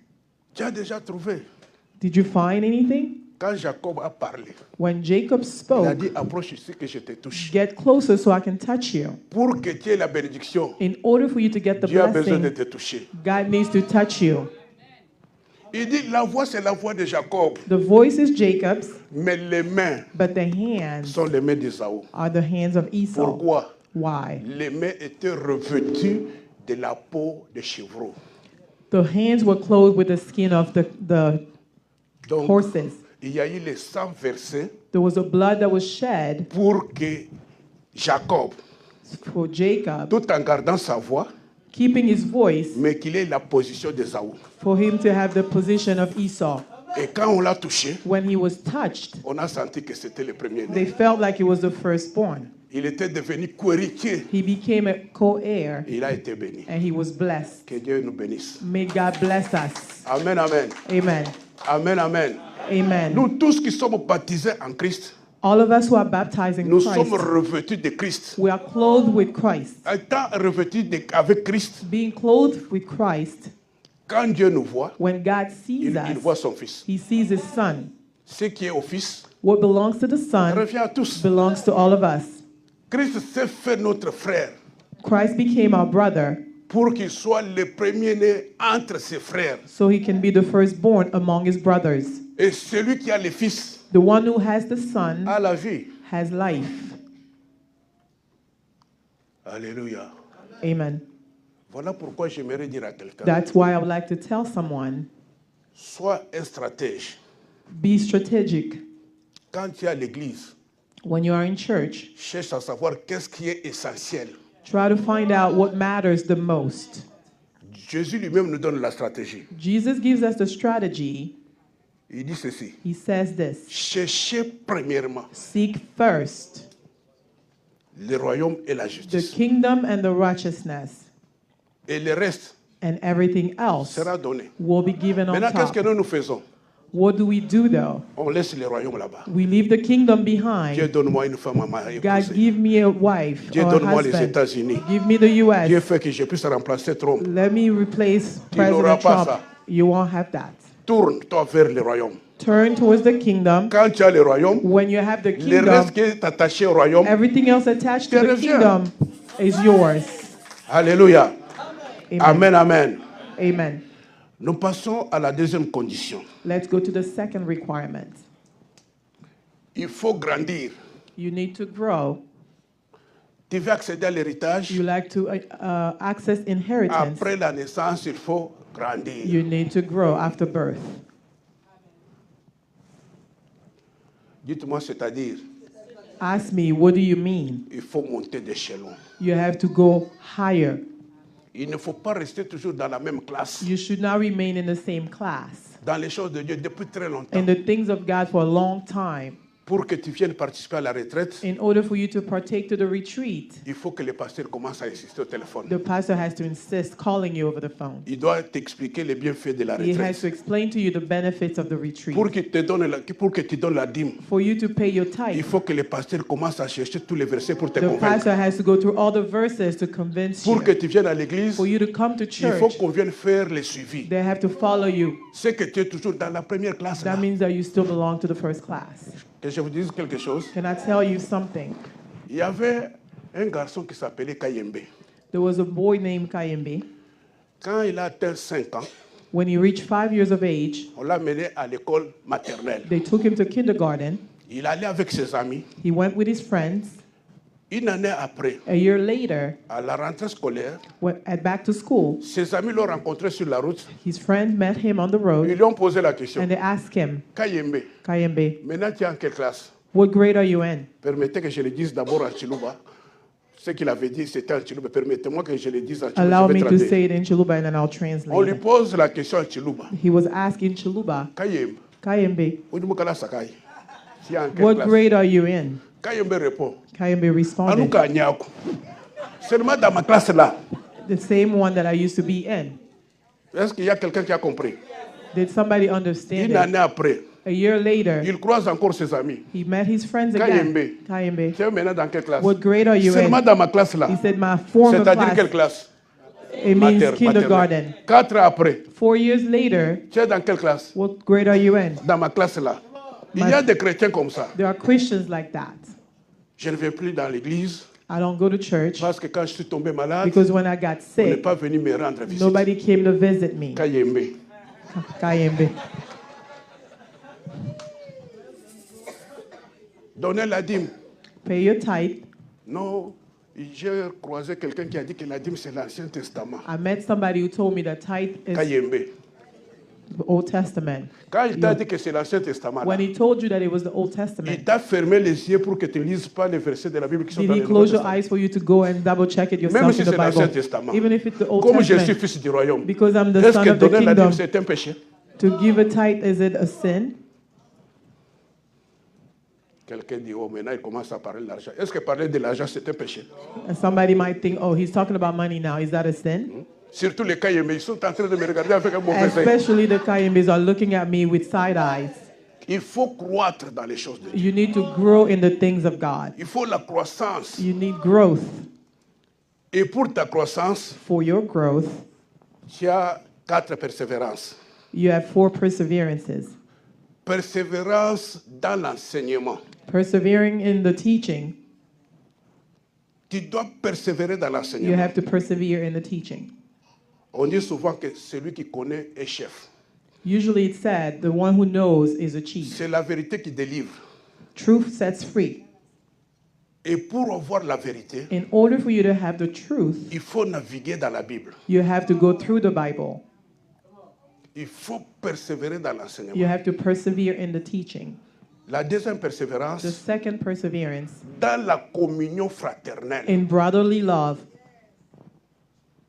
Tu as déjà trouvé? "Did you find anything?" Quand Jacob a parlé, When Jacob il a spoke, dit, approche ici que je te touche. "Get closer so I can touch you." Pour que tu aies la bénédiction, In order for you to get the Dieu a besoin de blessing, te toucher. God needs to touch you. Il dit, la voix, c'est la voix de Jacob. The voice is Jacob's, Mais les mains but the hands sont les mains d'Ésaü. are the hands of Esau. Pourquoi? Why? Les mains étaient revêtues de la peau de chevreau. The hands were clothed with the skin of the Donc, horses. il y a eu le sang versé There was a blood that was shed pour que Jacob, for Jacob, tout en gardant sa voix, keeping his voice, mais qu'il ait la position d'Ésaü. for him to have the position of Esau. Et quand on l'a touché, When he was touched, on a senti que c'était le they premier-né. felt like he was the firstborn. Il était devenu co-héritier. He became a co-heir Il a été béni. and he was blessed. Que Dieu nous bénisse. May God bless us. Amen, amen. Amen. Amen, amen. Amen. Nous tous qui sommes baptisés en Christ, All of us who are baptized in nous sommes Christ, revêtus de Christ. we are clothed with Christ. Étant revêtus avec Christ, Being clothed with Christ, quand Dieu nous voit, when God sees il voit us, son Fils. he sees his son. Ce qui est au Fils What belongs to the son revient à tous. belongs to all of us. Christ s'est fait notre frère Christ became our brother pour qu'il soit le premier-né entre ses frères. so he can be the firstborn among his brothers. Et celui qui a le Fils The one who has the son a la vie. has life. Alléluia. Amen. Voilà pourquoi j'aimerais dire à quelqu'un, That's why I would like to tell someone, sois un stratège. be strategic. Quand tu es à l'église, When you are in church, cherche à savoir qu'est-ce qui est essentiel. try to find out what matters the most. Jésus lui-même nous donne la stratégie. Jesus gives us the strategy. Il dit ceci. He says this: Cherchez premièrement seek first le royaume et la the justice. kingdom and the righteousness, Et le reste and everything else sera donné. will be given on Maintenant, qu'est-ce que top. nous faisons? What do we do though? On laisse le royaume là-bas. We leave the kingdom Dieu, behind. donne-moi une femme à marier. God, give me a wife Dieu, or a donne-moi les husband. États-Unis. Give me the Dieu U.S. fait que je puisse remplacer Trump. Let me replace Tu n'auras President pas Trump. ça. You won't have that. Tourne-toi vers le royaume. Turn towards the kingdom. Quand tu as le royaume, When you have the le reste kingdom, qui est attaché au royaume, everything else attached to te the revient. kingdom is yours. Alléluia. Amen. Amen, amen. Amen. Nous passons à la deuxième condition. Let's go to the second requirement. Il faut grandir. You need to grow. Tu veux accéder à l'héritage. You like to access inheritance. Après la naissance, il faut grandir. You need to grow after birth. Dites-moi, c'est-à-dire, Ask me, what do you mean? il faut monter d'échelon. You have to go higher. Il ne faut pas rester toujours dans la même classe. You should not remain in the same class. Dans les choses de Dieu depuis très longtemps. In the things of God for a long time. pour que tu viennes participer à la retraite, In order for you to partake to the retreat, il faut que le pasteur commence à insister au téléphone. the pastor has to insist calling you over the phone. Il doit t'expliquer les bienfaits de la He has to retraite. explain to you the benefits of the retreat. Pour que tu donnes la dîme, For you to pay your il tithe, faut que le pasteur commence à chercher tous les versets pour te the convaincre. pastor has to go through all the verses to convince Pour que you. tu viennes à l'église, For you to come to il faut church, qu'on vienne faire les suivis. they have to follow you. C'est que tu es toujours dans la première classe. That Là. means that you still belong to the first class. Que je vous dise quelque chose. Can I tell you something? Il y avait un garçon qui s'appelait Kayembe. There was a boy named Kayembe. Quand il a atteint 5 ans, When he reached 5 years of age, on l'a mené à l'école maternelle. they took him to kindergarten. Il allait avec ses amis. He went with his friends. Une année après, A year later, à la rentrée scolaire, back to school, ses amis l'ont rencontré sur la route. his friend met him on the Ils road lui ont posé la question. and they asked him, Kayembe, Kayembe, maintenant tu es en quelle classe? what grade are you in? Permettez que je le dise d'abord en Chiluba. Ce qu'il avait dit, c'était en Chiluba. Permettez-moi que je le dise en Chiluba. Allow Je vais me to traduire. say it in Chiluba and then I'll On lui translate. pose la question en Chiluba. He was asking Chiluba, Kayembe, Kayembe, où est-ce que Sakai? Tu es en quelle what classe? grade are you in? Kayembe répond. Kayembe responded, Anuka Nyako. Seulement dans ma classe là. the same one that I used to be in. Est-ce qu'il y a quelqu'un qui a compris? Did somebody understand Une it? année après, A year later, il croise encore ses amis. he met his friends Kayembe. again. Kayembe, Tu es maintenant dans quelle classe? what grade are you Seulement in? dans ma classe là. He said, my former C'est-à-dire quelle class. classe? It means Maternelle. kindergarten. 4 ans après, 4 years later, tu es dans quelle classe? what grade are you in? Dans ma classe là. Il y a des chrétiens comme ça. There are Christians like that. Je ne vais plus dans l'église I don't go to church parce que quand je suis tombé malade, because when I got on n'est sick, pas venu me rendre visite. nobody came to visit me. Kayembe. Kayembe. Donnez la dîme. Pay your tithe. Non, j'ai croisé quelqu'un qui a dit que la dîme c'est l'Ancien Testament. I met somebody who told me that tithe is Kayembe. the Old Testament. Quand il t'a dit que c'est l'Ancien Testament, When là, he told you that it was the Old il Testament, t'a fermé les yeux pour que tu ne lises pas les versets de la Bible qui sont did dans he le Nouveau close your Testament. eyes for you to go and double check it Même yourself si in the c'est l'Ancien Bible? Testament. Even if it's the Old Comme je suis Testament. fils du royaume, Because I'm the est-ce son que of the donner la dîme kingdom. c'est un péché? To give a tithe, is it a sin? Quelqu'un dit, oh, maintenant il commence à parler de l'argent. Est-ce que parler de l'argent c'est un péché? And somebody might think, oh, he's talking about money now. Is that a sin? Surtout les Kayembe, ils sont en train de me regarder avec un mauvais œil. Especially the Kayembes are looking at me with side eyes. Il faut croître dans les choses de Dieu. You need to grow in the things of God. Il faut la croissance. You need growth. Et pour ta croissance, For your growth, tu as 4 persévérances. you have 4 perseverances. Persévérance dans l'enseignement. Persevering in the teaching, Tu dois persévérer dans you l'enseignement. have to persevere in the teaching. On dit souvent que celui qui connaît est chef. Usually it's said, the one who knows is a chief. C'est la vérité qui délivre. Truth sets free. Et pour avoir la vérité, In order for you to have the truth, il faut naviguer dans la Bible. you have to go through the Bible. Il faut persévérer dans You l'enseignement. have to persevere in the teaching. La deuxième The persévérance, second perseverance, dans la communion fraternelle. in brotherly love,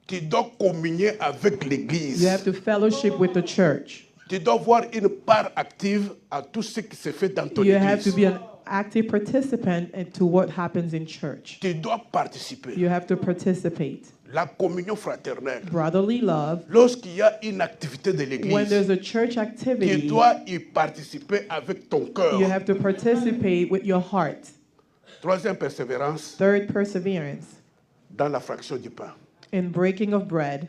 Tu dois communier avec l'Église. you have to fellowship with the church. Tu dois avoir une part active à tout ce qui se fait dans ton You have to Église. be an active participant into what happens in church. Tu dois participer. You have to participate. La communion fraternelle. Brotherly love. Lorsqu'il y a une activité de When l'Église, there's a church tu activity, dois y participer avec ton cœur. you have to participate with your heart. Troisième persévérance, Third perseverance, dans la fraction du pain. in breaking of bread,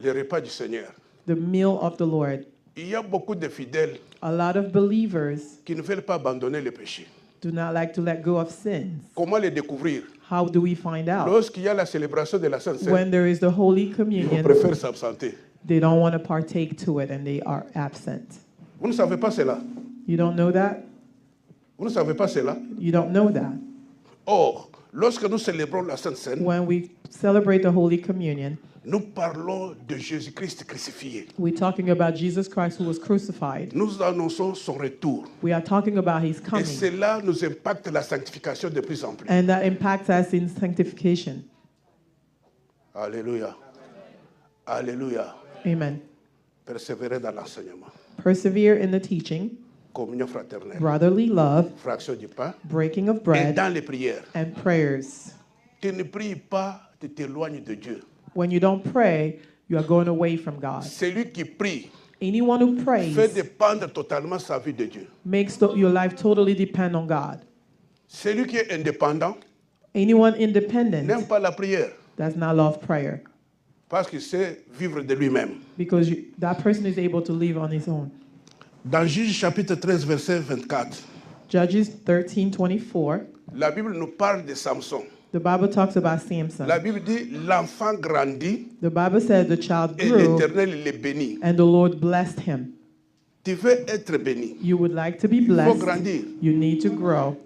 Le repas du Seigneur. the meal of the Lord. Il y a beaucoup de fidèles A lot of believers qui ne veulent pas abandonner le péché. do not like to let go of sins. Comment les découvrir? How do we find out? Lorsqu'il y a la célébration de la Sainte Seine, When there is the Holy ils Communion, préfèrent s'absenter. they don't want to partake to it and they are absent. Vous ne savez pas cela? You don't know that? Vous ne savez pas cela? You don't know that. Or, lorsque nous célébrons la Sainte Seine, When we celebrate the Holy Communion, nous parlons de Jésus-Christ crucifié. we're talking about Jesus Christ who was crucified. Nous annonçons son retour. We are talking about his Et coming. cela nous impacte la sanctification de plus en plus. And that impacts us in sanctification. Alléluia. Alléluia. Amen. Persévérer dans l'enseignement. Persevere in the teaching. communion fraternelle, brotherly love, fraction du pain, breaking of et bread, dans les prières. and prayers. Tu ne pries pas, tu t'éloignes de Dieu. When you don't pray, you are going away from God. Celui qui prie Anyone who fait prays dépendre totalement sa vie de Dieu. makes your life totally depend on God. Celui qui est indépendant Anyone n'aime independent pas la prière does not love prayer parce qu'il sait vivre de lui-même. because that person is able to live on his own. Dans Juge chapitre 13, verset 24, Judges 13:24, la Bible nous parle de Samson. the Bible talks about Samson. La Bible dit, l'enfant grandit The Bible says the child et grew l'Éternel le bénit. and the Lord blessed him. Tu veux être béni. You would like to be Il faut blessed. grandir. You need to grow.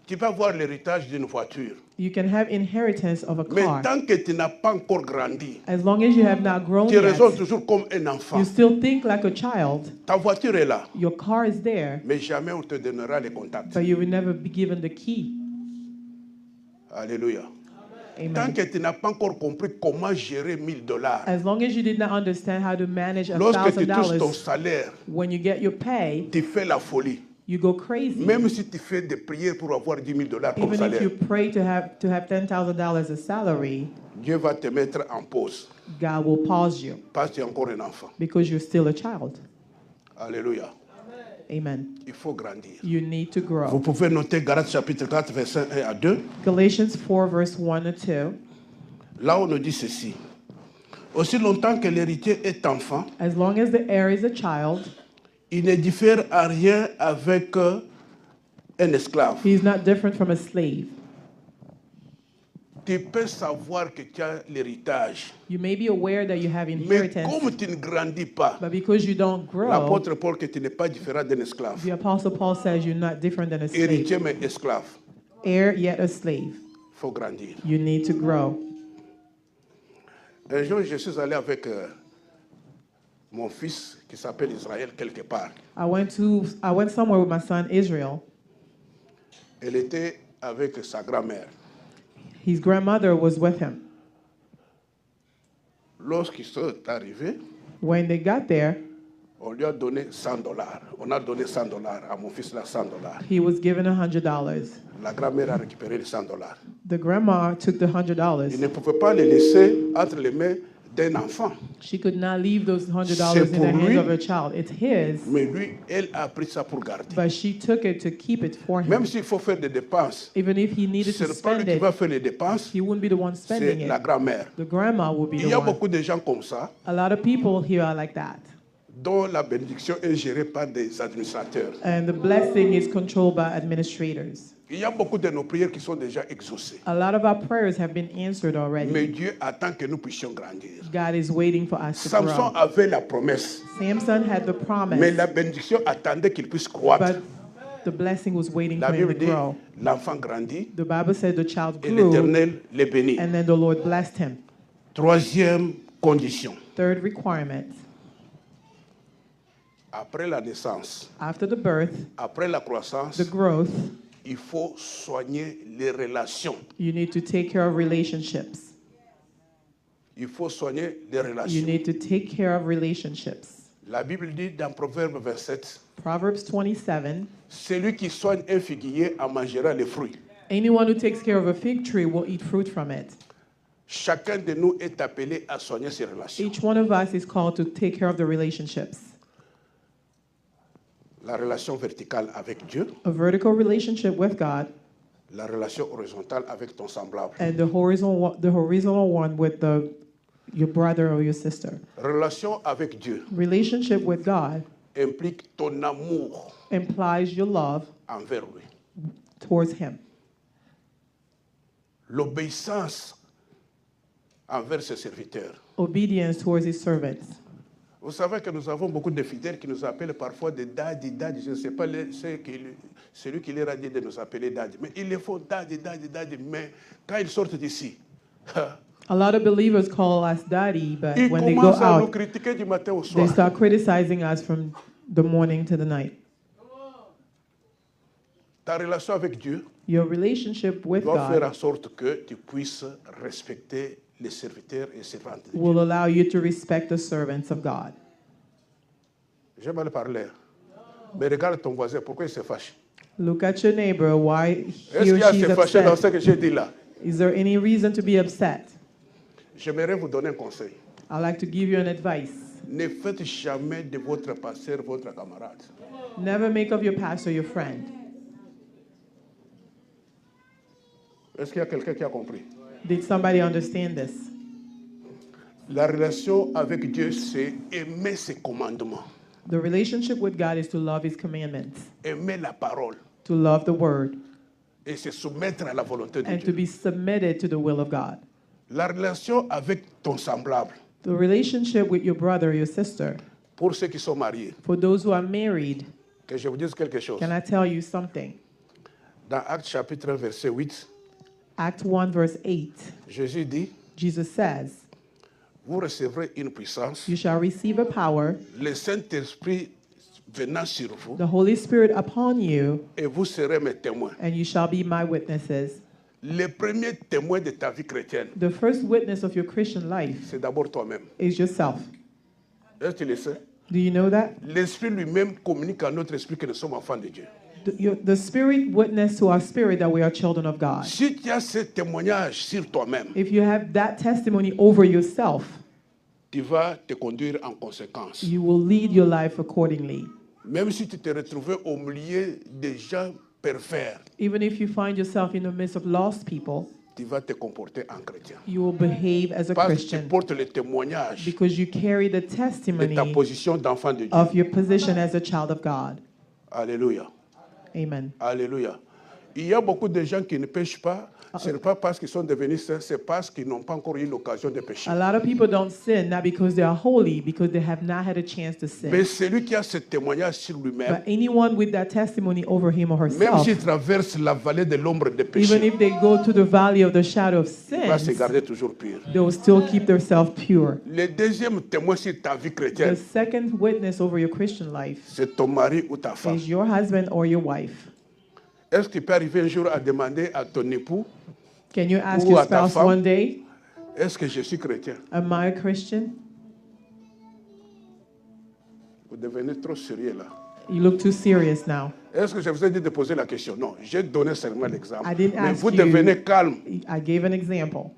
Tu peux avoir l'héritage d'une voiture. You can have inheritance of a Mais car. tant que tu n'as pas encore grandi, As long as you have not grown tu raisonnes yet, toujours comme un enfant. you still think like a child. Ta voiture est là, Your car is there, mais jamais on te donnera les contacts. but you will never be given the key. Alléluia. Tant Amen. que tu n'as pas encore compris comment gérer $1000, As long as you did not understand how to manage lorsque tu touches ton $1,000, salaire, when you get your pay, tu fais la folie. you go crazy. Même si tu fais des prières pour avoir $10,000 comme Even if salaire, you pray to have $10,000 as salary, Dieu va te mettre en pause God will pause you parce que tu es encore un enfant. because you're still a child. Alléluia. Amen. Il faut grandir. You need to Vous grow. pouvez noter Galates chapitre 4, verset 1 à 2. Galatians 4, verse 1 to 2. Là, on nous dit ceci. Aussi longtemps que l'héritier est enfant, As long as the heir is a child, il ne diffère à rien avec un esclave. he's not different from a slave. Tu peux savoir que tu as l'héritage. You may be aware that you have Mais inheritance, comme tu ne grandis pas, but because you don't grow, l'apôtre Paul que tu n'es pas différent d'un esclave. the Apostle Paul says you're not different than a slave. Héritier mais esclave. Heir yet a slave. Il faut grandir. You need to grow. Un jour, je suis allé avec mon fils qui s'appelle Israël quelque part. I went somewhere with my son Israel. Elle était avec sa grand-mère. His grandmother was with him. Lorsqu'ils sont arrivés, When they got there, on lui a donné $100. On a donné $100 à mon fils là, $100. he was given $100. La grand-mère a récupéré les $100. The grandma took the Il $100. ne pouvait pas les laisser entre les mains d'un enfant. She could not leave those $100 C'est in the pour hands lui. of her child. It's his, Mais lui, elle a pris ça pour garder. but she took it to keep it for him. Même s'il faut faire des dépenses, Even if he needed ce to n'est pas lui spend qui va it, faire les dépenses, he wouldn't be the one c'est spending la it. grand-mère. The grandma would be Il y the a one. beaucoup de gens comme ça, A lot of people here are like that. dont la bénédiction est gérée par des administrateurs. And the blessing is controlled by administrators. Il y a beaucoup de nos prières qui sont déjà exaucées. A lot of our prayers have been answered Mais already. Dieu attend que nous puissions grandir. God is waiting for us to Samson grow. avait la promesse, Samson had the mais promise, la bénédiction attendait qu'il puisse croître. but the blessing was waiting La for him Bible to dit, grow. l'enfant grandit The Bible said the child et grew, l'Éternel les bénit. and then the Lord blessed him. Troisième condition, Third requirement, après la naissance, after the birth, après la croissance, the growth, il faut soigner les relations. you need to take care of relationships. Il faut soigner les You relations. need to take care of relationships. La Bible dit dans Proverbe 27, Proverbs 27, celui qui soigne un figuier en mangera les fruits. anyone who takes care of a fig tree will eat fruit from it. Chacun de nous est appelé à soigner ses relations. Each one of us is called to take care of the relationships. La relation verticale avec Dieu, A vertical relationship with God la relation horizontale avec ton semblable. and the horizontal one with your brother or your sister. Relation avec Dieu Relationship with God implique ton amour implies your love envers lui. towards him. L'obéissance envers ses serviteurs. Obedience towards his servants. Vous savez que nous avons beaucoup de fidèles qui nous appellent parfois des daddy. Je ne sais pas celui qui leur a dit de nous appeler daddy. Mais ils le font daddy. Mais quand ils sortent d'ici, A lot of believers call us daddy, but ils when they go commencent à nous out, critiquer du matin au they soir. start criticizing us from the morning to the night. Ta relation avec Dieu Your relationship with doit faire God en sorte que tu puisses respecter les serviteurs et servantes de Dieu. will allow you to respect the servants of God. J'ai mal parlé. Mais regarde ton voisin, pourquoi il se fâche? Look at your neighbor. Why Est-ce he qu'il or y a she's se fâcher dans upset? ce que j'ai dit là? Is there any reason to be upset? J'aimerais vous donner un conseil. I'd like to give you an advice. Ne faites jamais de votre pasteur votre camarade. Never make of your pastor your friend. Est-ce qu'il y a quelqu'un qui a compris? Did somebody understand this? La relation avec Dieu, c'est aimer ses commandements, The relationship with God is to love his commandments, aimer la parole to love the word, et se soumettre à la volonté de and to Dieu. be submitted to the will of God. La relation avec ton semblable, The relationship with your brother or your sister, pour ceux qui sont mariés, for those who are married, que je vous dise quelque chose. can I tell you something? Dans Actes chapitre 1, verset 8, Act 1 verse 8, Jésus dit, Jesus says, vous recevrez une puissance, you shall receive a power, le Saint-Esprit venant sur vous, the Holy Spirit upon you, et vous serez mes témoins. and you shall be my witnesses. Le premier témoin de ta vie chrétienne, The first witness of your Christian life c'est d'abord toi-même. is yourself. Est-ce que tu le sais? Do you know that? L'Esprit lui-même communique à notre esprit que nous sommes enfants de Dieu. The Spirit witness to our spirit that we are children of God. Si tu as ce témoignage sur toi-même, If you have that testimony over yourself, tu vas te conduire en conséquence. you will lead your life accordingly. Même si tu te retrouvais au milieu des gens pervers, Even if you find yourself in the midst of lost people, tu vas te comporter en chrétien. you will behave as a Parce que tu Christian portes le témoignage because you carry the de testimony ta position d'enfant de Dieu. of your position as a child of God. Alléluia. Amen. Alléluia. Il y a beaucoup de gens qui ne pêchent pas. Ce n'est pas parce qu'ils sont devenus saints, c'est parce qu'ils n'ont pas encore eu l'occasion de pécher. A lot of people don't sin not because they are holy, because they have not had a chance to Mais sin. celui qui a ce témoignage sur lui-même, But anyone with that testimony over him or même herself, s'il traverse la vallée de l'ombre de even péché, if they go to the valley of the shadow of va se sin, garder toujours pur. they will still keep themselves pure. Le deuxième témoin sur ta vie The chrétienne, second witness over your Christian life c'est ton mari ou ta femme. is your husband or your wife. Est-ce que tu peux arriver un jour à demander à ton époux, Can you ask Ou your à ta spouse femme. one day, est-ce que je suis chrétien? am I a Christian? Vous devenez trop sérieux là. You look too serious now. Est-ce que je vous ai dit de poser la question? Non, j'ai donné seulement l'exemple. I didn't Mais ask vous you. devenez calme. I gave an example,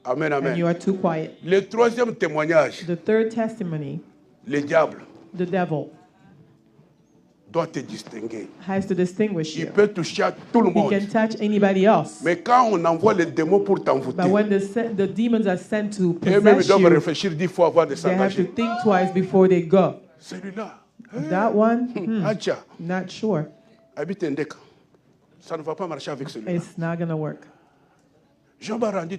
Amen, and you amen. are too quiet. Le troisième témoignage, The third testimony, le diable the devil doit te distinguer. has to distinguish Il you. peut toucher à tout le He monde. can touch anybody else. Mais quand on envoie les démons pour But t'envoûter, when the demons are sent to eux-mêmes ils possess doivent you, réfléchir 10 fois avant de they have to s'engager. think twice before they go. Celui-là, That one, Adja, not sure. habite Ndeka. Ça ne va pas marcher avec celui-là. It's not going to work. Job a rendu,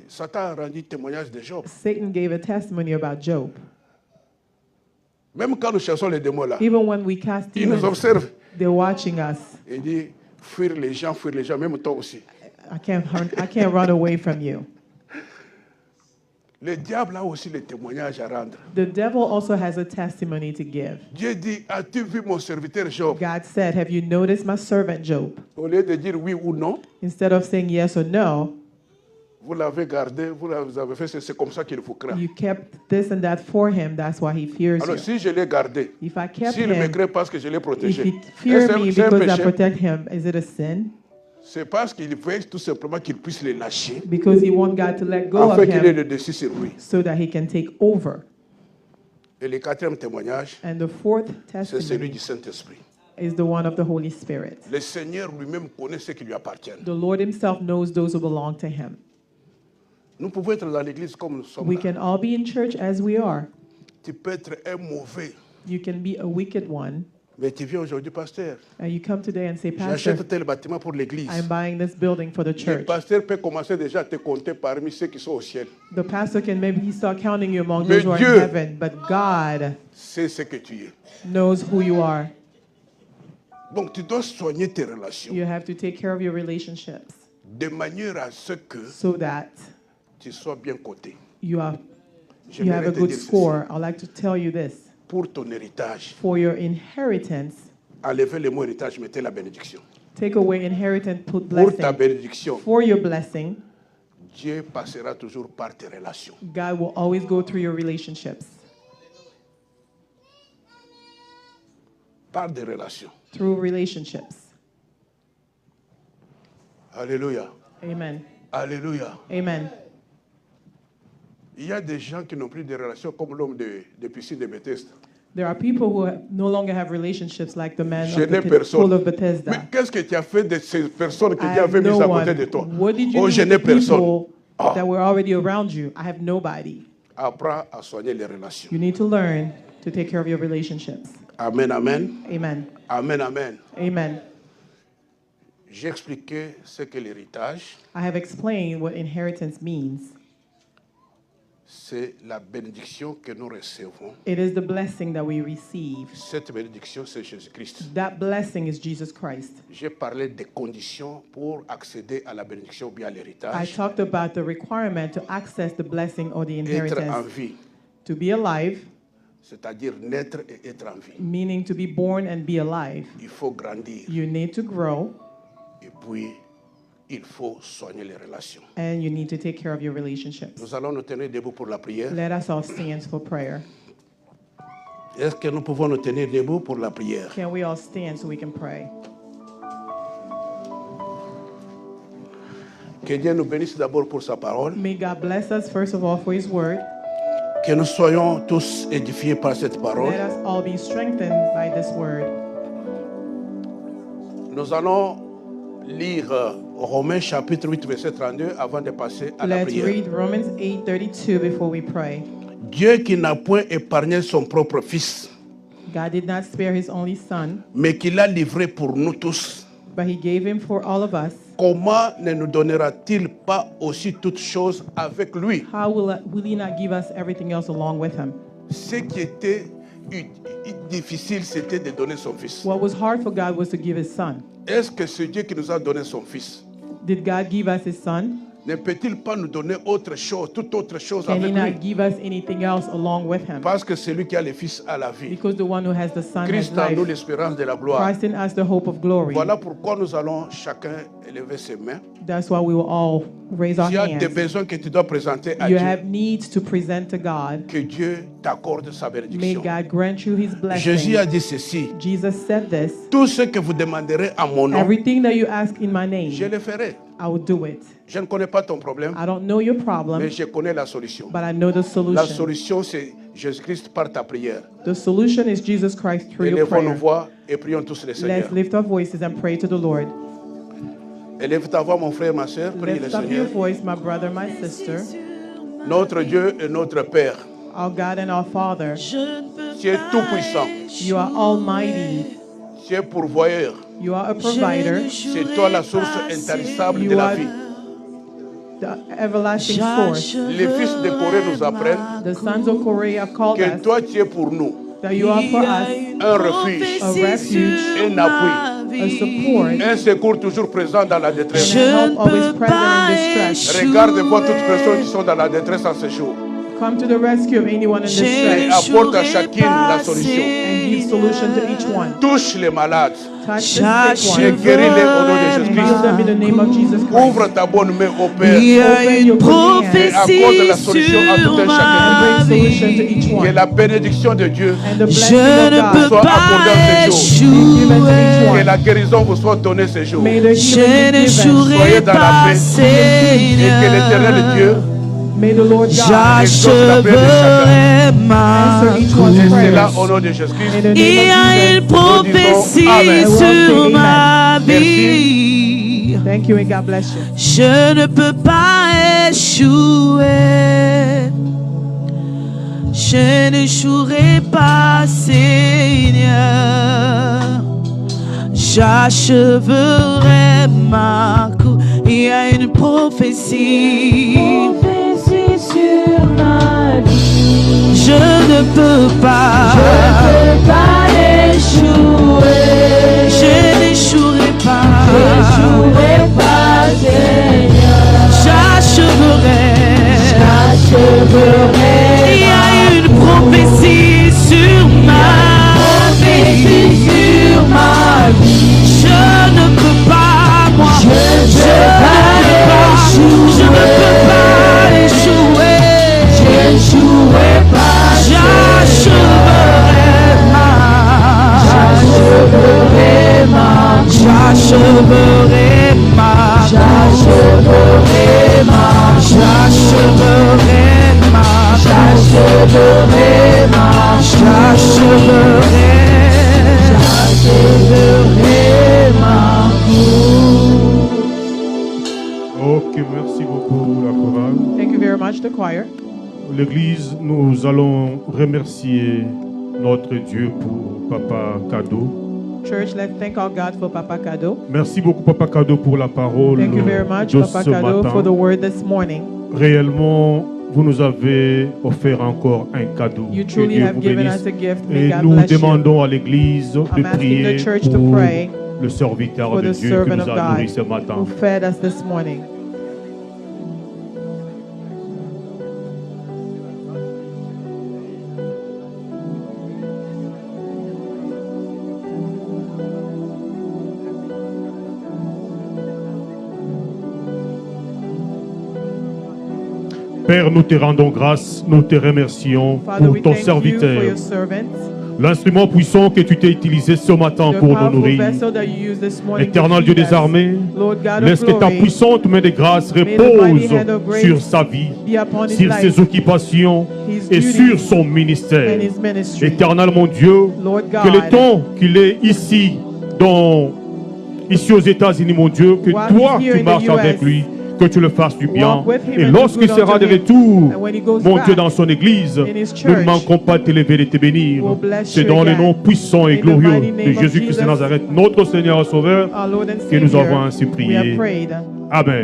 Satan a rendu témoignage de Job. Satan gave a testimony about Job. Même quand nous cherchons les démons là, Even when we cast ils nous demons, observent. they're watching us. Il dit, fuir les gens, même toi aussi. I can't run away from you. Le diable a aussi les témoignages à rendre. The devil also has a testimony to give. Dieu dit, as-tu vu mon serviteur Job? God said, have you noticed my servant Job? Au lieu de dire oui ou non, Instead of saying yes or no, vous l'avez gardé, vous avez fait, c'est comme ça qu'il vous craint. you kept this and that for him. That's why he fears Alors you. si je l'ai gardé, If I kept s'il me him, craint parce que je l'ai if protégé, he feared me c'est un because I péché? protect him, is it a sin? C'est parce qu'il veut tout simplement qu'il puisse les lâcher, Because he wants God to let go afin of qu'il ait him le dessus sur lui. so that he can take over. Et le quatrième témoignage, And the fourth c'est celui testimony du Saint-Esprit. is the one of the Holy Spirit. Le Seigneur lui-même connaît ce qui lui appartient. The Lord himself knows those who belong to him. Nous pouvons être dans l'église comme nous sommes We là. can all be in church as we are. Tu peux être un mauvais, You can be a wicked one, mais tu viens aujourd'hui, pasteur. and you come today and say, Pastor, J'achète tel bâtiment pour l'église. I'm buying this building for the Le church. pasteur peut commencer déjà à te compter parmi ceux qui sont au ciel. The pastor can maybe start counting you among Mais those who are Dieu- in heaven, but God C'est ce que tu es. knows who you are. Donc tu dois soigner tes relations You have to take care of your relationships de manière à ce que so that tu sois bien coté. you have J'aimerais a te good dire ceci. score. I'd like to tell you this. Pour ton héritage, For your inheritance, enlevez le mot héritage, mettez la bénédiction. take away inheritance, put Pour ta blessing. bénédiction, For your blessing, Dieu passera toujours par tes relations. God will always go through your relationships. par des relations. through relationships. Alléluia. Amen. Alléluia. Amen. Il y a des gens qui n'ont plus de relations comme l'homme de piscine de Bethesda. There are people who no longer have relationships like the man Je of n'ai the pool personne. of Mais Bethesda. qu'est-ce que tu as fait de ces personnes que I tu avais have mises no à côté one. de toi? What did you Oh, do je with n'ai the personne. people Ah. that were already around you? I have nobody. Apprends à soigner les relations. You need to learn to take care of your relationships. Amen, amen. Amen. Amen, amen. Amen. J'ai expliqué ce qu'est l'héritage. I have explained what inheritance means. C'est la bénédiction que nous recevons. It is the blessing that we receive. Cette bénédiction, c'est Jésus-Christ. That blessing is Jesus Christ. J'ai parlé des conditions pour accéder à la bénédiction ou bien à I l'héritage. talked about the requirement to access the blessing or the Être en inheritance. vie, To be alive, c'est-à-dire naître et être en vie. meaning to be born and be alive. Il faut grandir You need to grow et puis il faut soigner les relations. and you need to take care of your relationships. Nous allons nous tenir debout pour la prière. Let us all stand for prayer. Est-ce que nous pouvons nous tenir debout pour la prière? Can we all stand so we can pray? Que Dieu nous bénisse d'abord pour sa parole. May God bless us, first of all, for His word. Que nous soyons tous édifiés par cette parole. Let us all be strengthened by this word. Nous allons lire Romains chapitre 8, verset 32 avant de passer à la Let's prière. read Romans 8:32 before we pray. Dieu qui n'a point épargné son propre Fils, God did not spare His only Son, mais qui l'a livré pour nous tous, but He gave Him for all of us. comment ne nous donnera-t-il pas aussi toutes choses avec lui? How will He not give us everything else along with Him? Ce qui était difficile, c'était de donner son Fils. What was hard for God was to give His Son. Est-ce que c'est Dieu qui nous a donné son Fils? Did God give us His Son? Ne peut-il pas nous donner autre chose, toute autre chose Can He avec not lui? give us anything else along with Him? Parce que celui qui a le Fils a la vie. Because the one who has the Son has Christ en nous life. l'espérance de la gloire. Christ in us the hope of glory. Voilà pourquoi nous allons chacun élever ses mains. That's why we will all raise our Tu as des hands. besoins que tu dois présenter à You Dieu. have needs to present to God. Que Dieu t'accorde sa May bénédiction. God grant you His Jésus a blessing. dit ceci. Jesus said this. Tout ce que vous demanderez à mon nom, Everything that you ask in my je name, le ferai. I will do it. Je ne connais pas ton problème, I don't know your mais problem, je connais la solution. but I know the La solution. solution, c'est Jésus-Christ par ta prière. The solution is Jesus Christ through your Élevons nos prayer. voix et prions tous le Seigneur. Let's lift our voices and pray to the Lord. Élève ta voix, mon frère, ma soeur, prie le Lift up your Seigneur. voice, my brother, my sister. Notre Dieu et notre Père, Our God and our Father, tu es tout puissant, you are almighty. tu es pourvoyeur. You are a provider, C'est toi la source intarissable de You la are- vie. the everlasting source. Les fils de Corée nous apprennent The sons of Korea called que us toi tu es pour nous that you are for us un refuge, a refuge, un appui, a support, un secours toujours présent dans la détresse. and a help always present in distress. Regarde-moi toutes les personnes qui sont dans la détresse en ce jour Come to the rescue of anyone in et distress apporte à chacune la solution. and give solution to each one. Touche les malades Touch the sick et ones guéris-les au nom de and heal Jésus-Christ. them in the name of Jesus Christ. Ouvre ta bonne main au Père Il y a Open une your good hand. et accorde prophétie la solution à tout un sur ma chacun. Bring solution to vie. each Que one. la bénédiction de Dieu, And the blessing Je ne of peux God soit accordée en pas ce jour. given to each échouer. que one. la guérison vous soit donnée ce jour. May the Je healing be given. n'échouerai Soyez dans la pas, paix. Et que l'éternel Dieu May the Lord God j'acheverai ma answer each course. one's et c'est là prayers. au nom de In Jésus-Christ. the Il y a name une of Jesus. prophétie Amen. sur ma Merci. vie. Thank you and God bless you. Je ne peux pas échouer. Je n'échouerai pas, Seigneur. J'acheverai ma course. Il y a une prophétie. Sur ma vie, Je ne peux pas. échouer. Je n'échouerai pas. J'échouerai pas, Seigneur. J'acheverai. J'acheverai Il y a une prophétie sur ma vie. sur ma vie. Je ne peux pas, moi. Je ne peux pas échouer. J'échouerai pas, J'acheverai ma j'achèverai ma course, j'achèverai ma course. Ok, merci beaucoup la chorale. Thank you very much, the choir. L'Église, nous allons remercier notre Dieu pour Papa Cadeau. Church, let's thank our God for Papa Cadeau. Merci beaucoup Papa Cadeau pour la parole Thank you very much, de Papa ce Cadeau, for the matin. word this morning. Réellement, vous nous avez offert encore un cadeau. You Que truly Dieu have vous given bénisse. us a gift. May Et God nous bless you. demandons à l'Église de I'm asking prier the church to pour pray le serviteur for de the Dieu qui servant nous of a God nourris ce matin. who fed us this morning. Père, nous te rendons grâce, nous te remercions Father, pour we ton thank you for serviteur, your servants, l'instrument puissant que tu t'es utilisé ce matin the pour nous powerful nourrir. vessel that you used this morning to Éternel Dieu feed des us. armées, Lord God laisse of que ta glory, puissante main de grâce the mighty repose hand of grace sur sa vie, be upon his sur life, ses occupations his et duties, sur son and ministère. his ministry. Éternel mon Dieu, Lord que le God, temps qu'il est ici aux États-Unis, mon Dieu, que While toi he's here tu in the marches US, avec lui, que tu le fasses du bien. walk with him Et and do lorsqu'il good sera unto de him. retour, And when he goes mon Dieu, back dans son église, in his nous ne church, manquons pas de t'élever et de te bénir. we'll bless C'est you dans le again. nom puissant et In the glorieux mighty de name of Jésus-Christ de Jesus, Nazareth, notre Seigneur et Sauveur, our Lord and que nous Savior, avons ainsi we have prié. prayed. Amen.